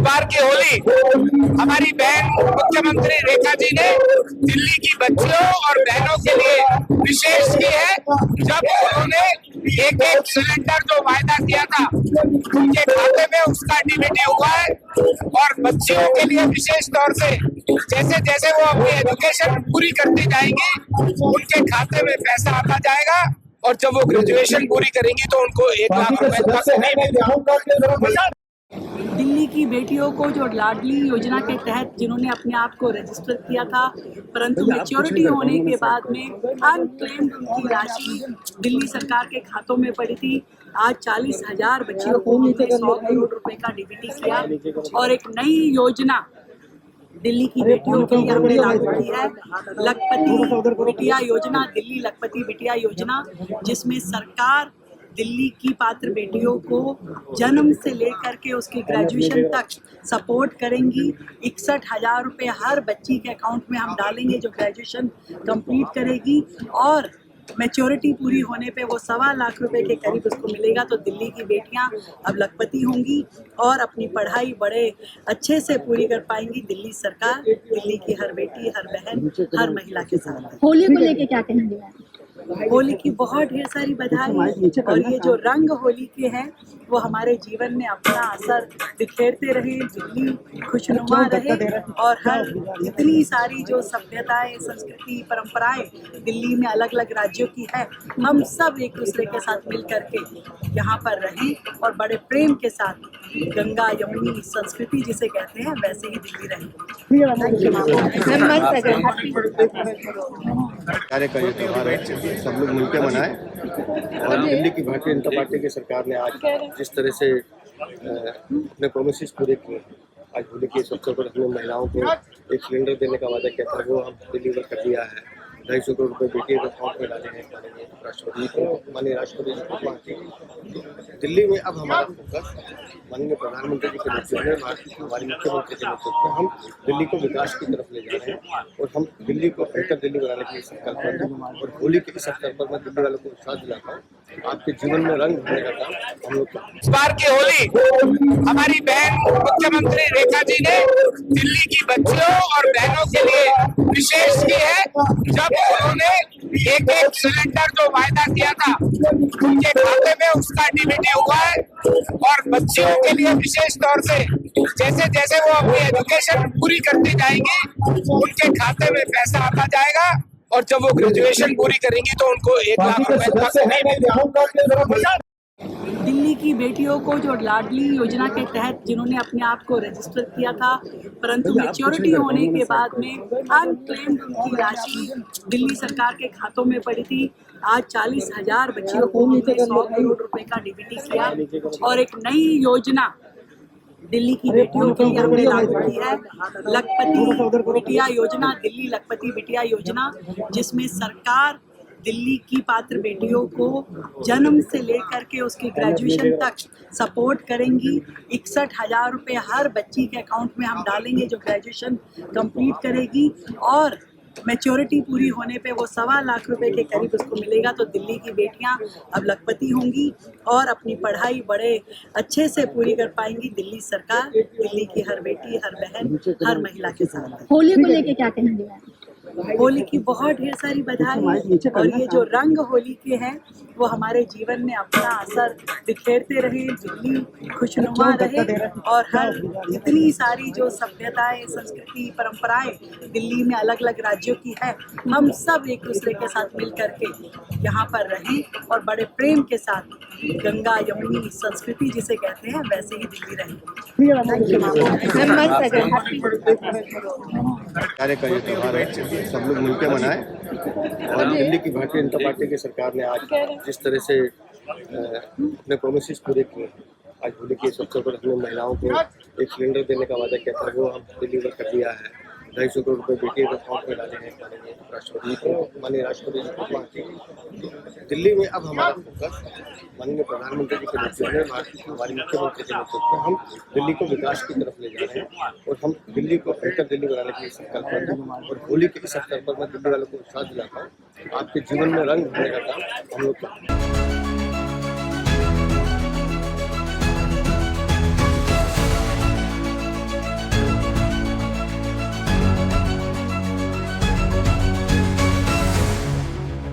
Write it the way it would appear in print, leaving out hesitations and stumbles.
बार की होली हमारी बहन मुख्यमंत्री रेखा जी ने दिल्ली की बच्चियों और बहनों के लिए विशेष की है। जब उन्होंने एक सिलेंडर जो वायदा किया था उनके खाते में उसका डीबीटी हुआ है और बच्चियों के लिए विशेष तौर से जैसे जैसे वो अपनी एजुकेशन पूरी करती जाएंगी उनके खाते में पैसा आता जाएगा और जब वो ग्रेजुएशन पूरी करेंगी तो उनको 1 लाख रुपए। दिल्ली की बेटियों को जो लाडली योजना के तहत जिन्होंने अपने आप को रजिस्टर किया था, परंतु मैच्योरिटी होने के बाद में अनक्लेम्ड उनकी राशि दिल्ली सरकार के खातों में पड़ी थी। आज 40,000 बच्चियों को 100 करोड़ रुपए का डीबीटी किया और एक नई योजना दिल्ली की बेटियों के लिए हमने लागू की है, लखपति बिटिया योजना, दिल्ली लखपति बिटिया योजना, जिसमें सरकार दिल्ली की पात्र बेटियों को जन्म से लेकर के उसकी ग्रेजुएशन तक सपोर्ट करेंगी। 61,000 रुपये हर बच्ची के अकाउंट में हम डालेंगे जो ग्रेजुएशन कंप्लीट करेगी और मैच्योरिटी पूरी होने पे वो 1.25 लाख रुपए के करीब उसको मिलेगा। तो दिल्ली की बेटियां अब लखपति होंगी और अपनी पढ़ाई बड़े अच्छे से पूरी कर पाएंगी। दिल्ली सरकार दिल्ली की हर बेटी, हर बहन, हर महिला के साथ। होली को लेके क्या कहेंगे? होली की बहुत ढेर सारी बधाई और ये जो रंग होली के हैं वो हमारे जीवन में अपना असर बिखेरते रहे, दिल्ली खुशनुमा रहे और हर जितनी सारी जो सभ्यताएं, संस्कृति, परंपराएं दिल्ली में अलग अलग राज्यों की है, हम सब एक दूसरे के साथ मिल करके यहाँ पर रहें और बड़े प्रेम के साथ गंगा यमुनी संस्कृति जिसे कहते हैं वैसे ही दिल्ली रहें। कार्य का ये त्यौहार है, सब लोग मिलकर मनाएं और दिल्ली की भारतीय जनता पार्टी की सरकार ने आज जिस तरह से अपने प्रोमिसेस पूरे किए, आज होली के इस अवसर पर हमने महिलाओं को एक सिलेंडर देने का वादा किया था, वो हम डिलीवर कर दिया है। 250 करोड़ रुपये बेटी के अकाउंट में डाले हैं राष्ट्रपति को, माननीय राष्ट्रपति जी को बात की। दिल्ली में अब हमारा फोकस माननीय प्रधानमंत्री जी के नेतृत्व में, हमारी मुख्यमंत्री के नेतृत्व में हम दिल्ली को विकास की तरफ ले जा रहे हैं और हम दिल्ली को बेहतर दिल्ली बनाने के लिए संकल्प हैं। और होली के इस अवसर पर मैं दिल्ली वालों को विश्वास दिलाता हूँ, आपके जीवन में रंग भरने का काम हम लोग करेंगे। इस बार की होली हमारी बहन मुख्यमंत्री रेखा जी ने दिल्ली की बच्चियों और बहनों के लिए विशेष की है। जब उन्होंने एक सिलेंडर जो वायदा किया था उनके खाते में उसका डीबीटी हुआ है और बच्चियों के लिए विशेष तौर से जैसे जैसे वो अपनी एजुकेशन पूरी करती जाएंगी उनके खाते में पैसा आता जाएगा और जब वो ग्रेजुएशन पूरी करेंगी तो उनको 1 लाख रुपए। दिल्ली की बेटियों को जो लाडली योजना के तहत जिन्होंने अपने आप को रजिस्टर किया था, परंतु मैच्योरिटी होने के बाद में अनक्लेम्ड उनकी राशि दिल्ली सरकार के खातों में पड़ी थी। आज 40,000 बच्चियों को 100 करोड़ रुपए का डीबीटी किया और एक नई योजना दिल्ली की बेटियों के लिए हमने लागू की है, लखपति बिटिया योजना, दिल्ली लखपति बिटिया योजना, जिसमें सरकार दिल्ली की पात्र बेटियों को जन्म से लेकर के उसकी ग्रेजुएशन तक सपोर्ट करेंगी। 61,000 रुपये हर बच्ची के अकाउंट में हम डालेंगे जो ग्रेजुएशन कंप्लीट करेगी और मैच्योरिटी पूरी होने पे वो 1.25 लाख रुपए के करीब उसको मिलेगा। तो दिल्ली की बेटियां अब लखपति होंगी और अपनी पढ़ाई बड़े अच्छे से पूरी कर पाएंगी। दिल्ली सरकार दिल्ली की हर बेटी, हर बहन, हर महिला के साथ। होली को लेके क्या कहेंगे? होली की बहुत ढेर सारी बधाई और ये जो रंग होली के हैं वो हमारे जीवन में अपना असर बिखेरते रहे, दिल्ली खुशनुमा रहे और हर जितनी सारी जो सभ्यताएं, संस्कृति, परंपराएं दिल्ली में अलग अलग राज्यों की है, हम सब एक दूसरे के साथ मिल करके यहाँ पर रहें और बड़े प्रेम के साथ गंगा यमुनी संस्कृति जिसे कहते हैं वैसे ही दिल्ली रहें। कार्य का ये त्यौहार है, सब लोग मिलकर मनाएं और दिल्ली की भारतीय जनता पार्टी की सरकार ने आज जिस तरह से अपने प्रोमिसेस पूरे किए, आज होली के इस अवसर पर हमने महिलाओं को एक सिलेंडर देने का वादा किया था, वो हम डिलीवर कर दिया है। 250 करोड़ रुपये बेटी के अकाउंट में डाले हैं राष्ट्रपति जी को, माननीय राष्ट्रपति जी को बात की। दिल्ली में अब हमारा फोकस माननीय प्रधानमंत्री जी के नेतृत्व में, हमारी मुख्यमंत्री के नेतृत्व में हम दिल्ली को विकास की तरफ ले जा रहे हैं और हम दिल्ली को बेहतर दिल्ली बनाने के लिए संकल्प हैं। और होली के इस अवसर पर मैं दिल्ली वालों को विश्वास दिलाता हूँ, आपके जीवन में रंग भरने का काम हम लोग करेंगे।